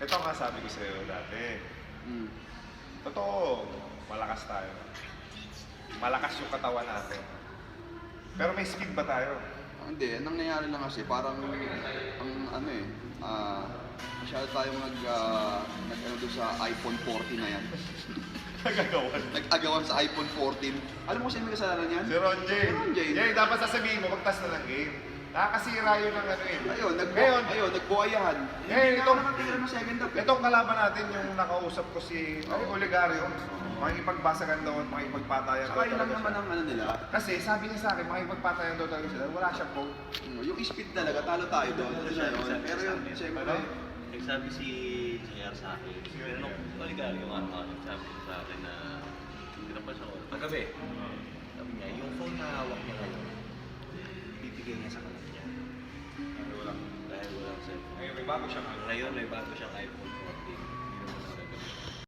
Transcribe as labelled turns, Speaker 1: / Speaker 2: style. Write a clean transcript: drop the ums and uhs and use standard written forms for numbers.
Speaker 1: Ito nga sabi ko sa'yo dati.
Speaker 2: Mm.
Speaker 1: Totoo, malakas tayo. Malakas yung katawan natin. Pero may speed ba tayo?
Speaker 2: Hindi, ang nangyayari lang kasi parang ang ano eh, masyado tayong nag-ano doon sa iPhone 14 na yan.
Speaker 1: Nagagawan.
Speaker 2: Nag-agawan sa iPhone 14. Alam mo sino may kasalanan yan?
Speaker 1: Si Ron J.
Speaker 2: Si Ron J.
Speaker 1: Jay, dapat sasabihin mo, magtas na ng game. Nakakasira yun ng ano eh.
Speaker 2: Ayun,
Speaker 1: Ngayon,
Speaker 2: nagbuhayahan.
Speaker 1: Ngayon,
Speaker 2: Hindi
Speaker 1: itong-
Speaker 2: na nakatira ng second half.
Speaker 1: itong kalaban natin yung nakausap ko si Olegario. Makikipagbasagan daw at makikipagpatayan daw
Speaker 2: Saka yun lang
Speaker 1: talaga
Speaker 2: naman
Speaker 1: siya.
Speaker 2: ang ano nila.
Speaker 1: Kasi sabi niya sa akin, makikipagpatayan daw talaga siya. Wala siyang goal.
Speaker 2: Yung speed talaga, talo tayo doon. Pero yun, siyempre,
Speaker 1: Ano?
Speaker 3: Nagsabi si JR sa akin, pero nung Oligario nga nagsabi sa akin na tinapos ako, kagabi, sabi niya, yung phone na hawak niya ngayon, bibigay niya sa kanila niya. Dahil walang cellphone.
Speaker 1: Ngayon may bago siya.
Speaker 3: Ngayon may bago siyang iPhone 14.